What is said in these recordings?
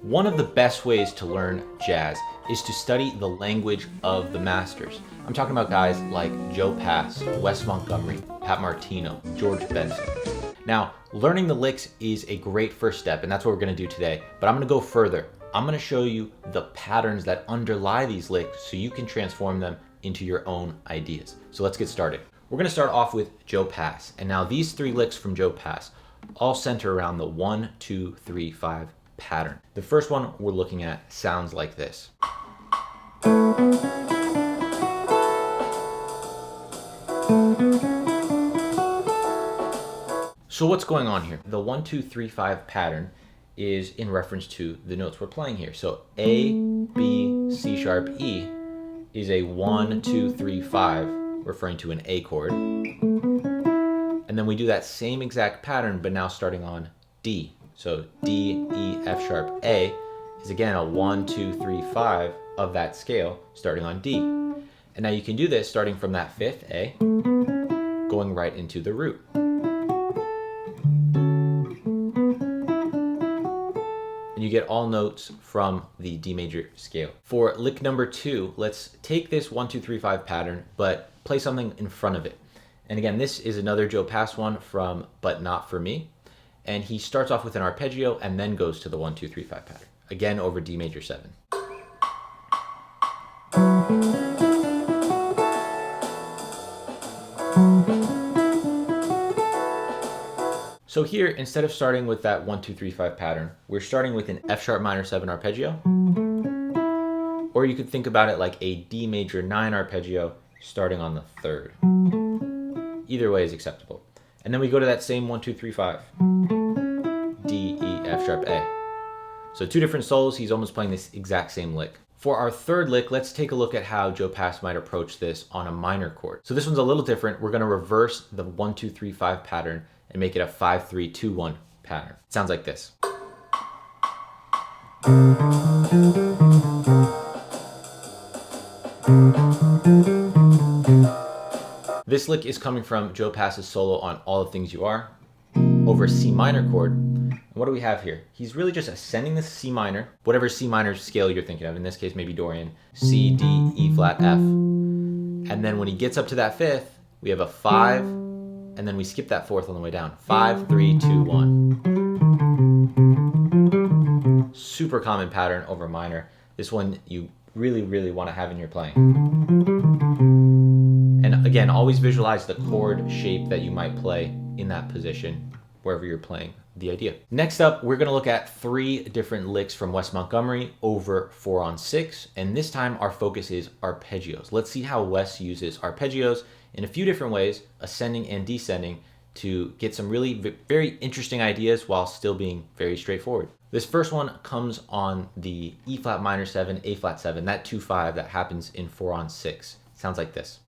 One of the best ways to learn jazz is to study the language of the masters. I'm talking about guys like Joe Pass, Wes Montgomery, Pat Martino, George Benson. Now, learning the licks is a great first step, and that's what we're going to do today. But I'm going to go further. I'm going to show you the patterns that underlie these licks so you can transform them into your own ideas. So let's get started. We're going to start off with Joe Pass. And now these three licks from Joe Pass all center around the 1, 2, 3, 5 pattern. The first one we're looking at sounds like this. So what's going on here? The 1, 2, 3, 5 pattern is in reference to the notes we're playing here. So A, B, C sharp, E is a 1, 2, 3, 5, referring to an A chord. And then we do that same exact pattern, but now starting on D. So D, E, F sharp, A is again a 1, 2, 3, 5 of that scale starting on D. And now you can do this starting from that fifth A, going right into the root. And you get all notes from the D major scale. For lick number 2, let's take this 1, 2, 3, 5 pattern, but play something in front of it. And again, this is another Joe Pass one from But Not For Me. And he starts off with an arpeggio and then goes to the 1, 2, 3, 5 pattern. Again, over D major 7. So here, instead of starting with that 1, 2, 3, 5 pattern, we're starting with an F sharp minor 7 arpeggio. Or you could think about it like a D major 9 arpeggio starting on the 3rd. Either way is acceptable. And then we go to that same 1, 2, 3, 5. D, E, F sharp, A. So two different solos, he's almost playing this exact same lick. For our third lick, let's take a look at how Joe Pass might approach this on a minor chord. So this one's a little different. We're gonna reverse the 1, 2, 3, 5 pattern and make it a 5, 3, 2, 1 pattern. It sounds like this. This lick is coming from Joe Pass's solo on All the Things You Are over a C minor chord. And what do we have here? He's really just ascending the C minor, whatever C minor scale you're thinking of. In this case, maybe Dorian. C, D, E flat, F. And then when he gets up to that 5th, we have a 5, and then we skip that 4th on the way down. 5, 3, 2, 1. Super common pattern over minor. This one you really, really want to have in your playing. And again, always visualize the chord shape that you might play in that position, wherever you're playing the idea. Next up, we're gonna look at 3 different licks from Wes Montgomery over 4 on 6. And this time our focus is arpeggios. Let's see how Wes uses arpeggios in a few different ways, ascending and descending, to get some really very interesting ideas while still being very straightforward. This first one comes on the E flat minor 7, A flat 7, that 2-5 that happens in 4 on 6. Sounds like this.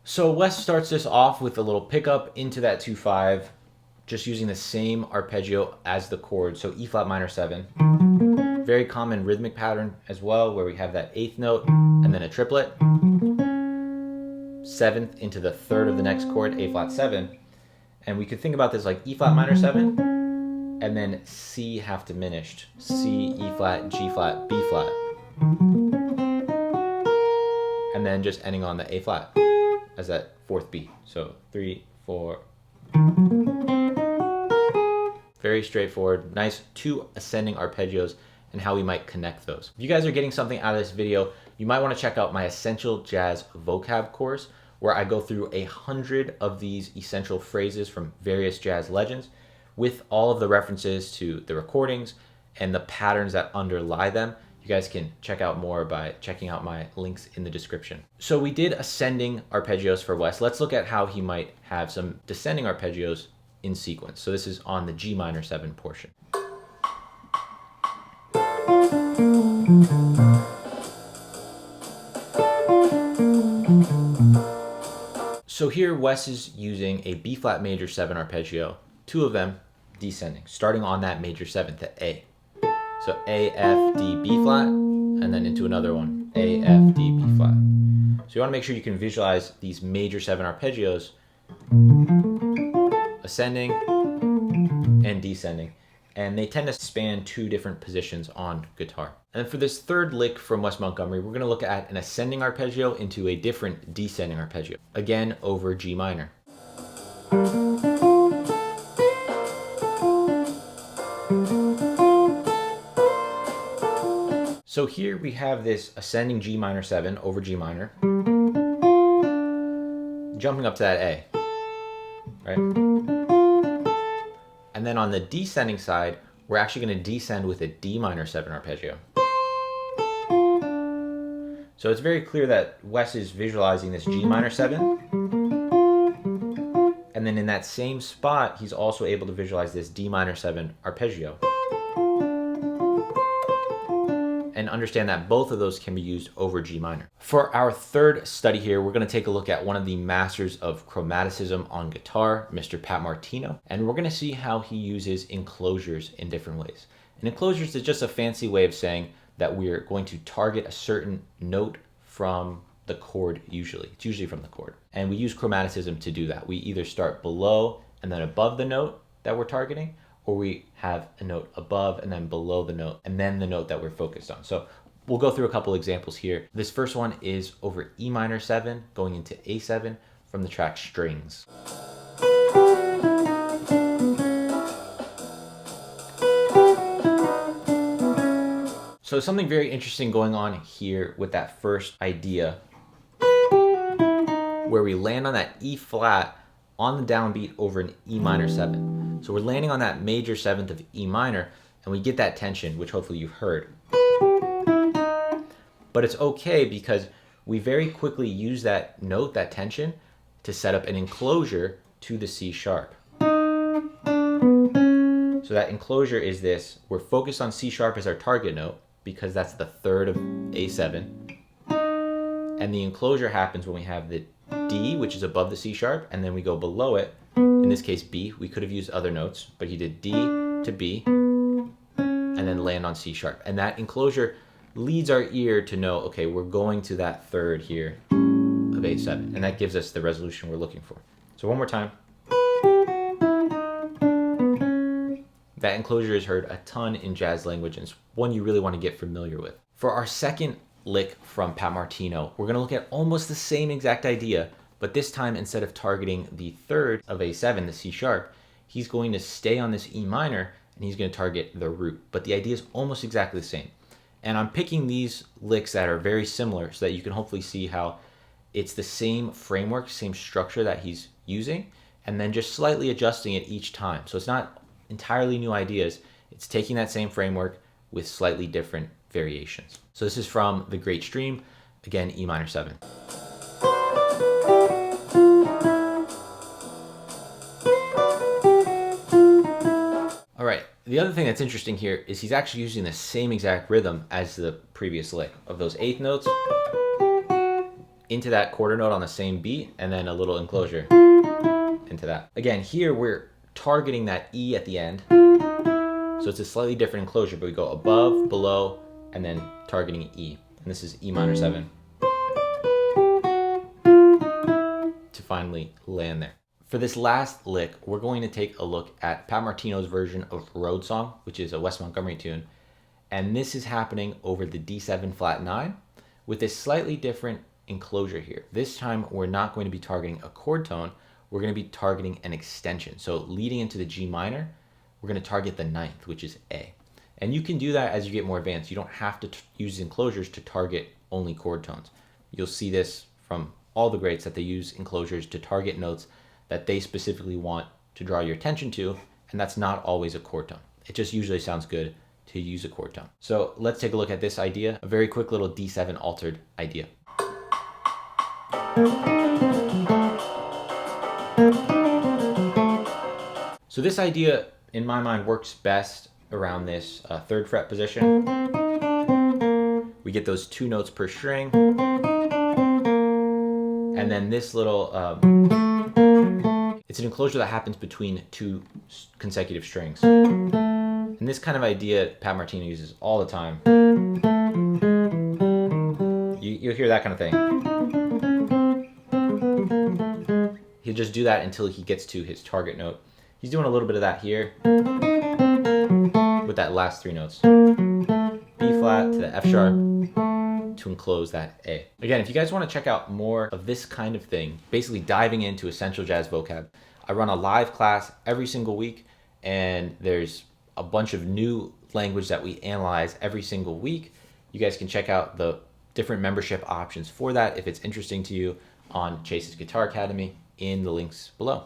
So Wes starts this off with a little pickup into that 2-5, just using the same arpeggio as the chord, so E flat minor 7. Very common rhythmic pattern as well, where we have that 8th note and then a triplet. 7th into the 3rd of the next chord, A flat 7. And we could think about this like E flat minor 7, and then C half diminished. C, E flat, G flat, B flat. And then just ending on the A flat as that 4th beat. So 3, 4. Very straightforward. Nice 2 ascending arpeggios and how we might connect those. If you guys are getting something out of this video, you might want to check out my Essential Jazz Vocab course, where I go through 100 of these essential phrases from various jazz legends with all of the references to the recordings and the patterns that underlie them. You guys can check out more by checking out my links in the description. So we did ascending arpeggios for Wes. Let's look at how he might have some descending arpeggios in sequence. So this is on the G minor 7 portion. So here Wes is using a B flat major 7 arpeggio, 2 of them descending, starting on that major 7th, the A. So A, F, D, B flat, and then into another one, A, F, D, B flat. So you want to make sure you can visualize these major 7 arpeggios ascending, and descending. And they tend to span two different positions on guitar. And for this third lick from Wes Montgomery, we're going to look at an ascending arpeggio into a different descending arpeggio, again over G minor. So here we have this ascending G minor 7 over G minor, jumping up to that A, right? And then on the descending side, we're actually going to descend with a D minor 7 arpeggio. So it's very clear that Wes is visualizing this G minor 7. And then in that same spot, he's also able to visualize this D minor 7 arpeggio. And understand that both of those can be used over G minor. For our third study here, we're going to take a look at one of the masters of chromaticism on guitar, Mr. Pat Martino, and we're going to see how he uses enclosures in different ways. And enclosures is just a fancy way of saying that we're going to target a certain note from the chord usually. It's usually from the chord. And we use chromaticism to do that. We either start below and then above the note that we're targeting, or we have a note above and then below the note, and then the note that we're focused on. So we'll go through a couple examples here. This first one is over E minor 7 going into A7 from the track Strings. So something very interesting going on here with that first idea, where we land on that E flat on the downbeat over an E minor 7. So we're landing on that major 7th of E minor, and we get that tension, which hopefully you've heard. But it's okay because we very quickly use that note, that tension, to set up an enclosure to the C sharp. So that enclosure is this. We're focused on C sharp as our target note because that's the 3rd of A7. And the enclosure happens when we have the D, which is above the C sharp, and then we go below it. In this case, B. We could have used other notes, but he did D to B, and then land on C sharp. And that enclosure leads our ear to know, okay, we're going to that 3rd here of A7, and that gives us the resolution we're looking for. So one more time. That enclosure is heard a ton in jazz language, and it's one you really want to get familiar with. For our second lick from Pat Martino, we're going to look at almost the same exact idea, but this time instead of targeting the 3rd of A7, the C sharp, he's going to stay on this E minor and he's going to target the root. But the idea is almost exactly the same. And I'm picking these licks that are very similar so that you can hopefully see how it's the same framework, same structure that he's using, and then just slightly adjusting it each time. So it's not entirely new ideas. It's taking that same framework with slightly different variations. So this is from The Great Stream, again, E minor 7. All right, the other thing that's interesting here is he's actually using the same exact rhythm as the previous lick of those 8th notes into that quarter note on the same beat, and then a little enclosure into that. Again, here we're targeting that E at the end. So it's a slightly different enclosure, but we go above, below, and then targeting E. And this is E minor 7 to finally land there. For this last lick, we're going to take a look at Pat Martino's version of Road Song, which is a Wes Montgomery tune. And this is happening over the D7 flat 9 with a slightly different enclosure here. This time, we're not going to be targeting a chord tone. We're going to be targeting an extension. So leading into the G minor, we're going to target the 9th, which is A. And you can do that as you get more advanced. You don't have to use enclosures to target only chord tones. You'll see this from all the greats that they use enclosures to target notes that they specifically want to draw your attention to, and that's not always a chord tone. It just usually sounds good to use a chord tone. So let's take a look at this idea, a very quick little D7 altered idea. So this idea, in my mind, works best around this 3rd fret position. We get those 2 notes per string, and then this little, it's an enclosure that happens between 2 consecutive strings. And this kind of idea Pat Martino uses all the time. You'll hear that kind of thing. He'll just do that until he gets to his target note. He's doing a little bit of that here with that last 3 notes. B flat to the F sharp to enclose that A. Again, if you guys want to check out more of this kind of thing, basically diving into essential jazz vocab, I run a live class every single week, and there's a bunch of new language that we analyze every single week. You guys can check out the different membership options for that if it's interesting to you on Chase's Guitar Academy in the links below.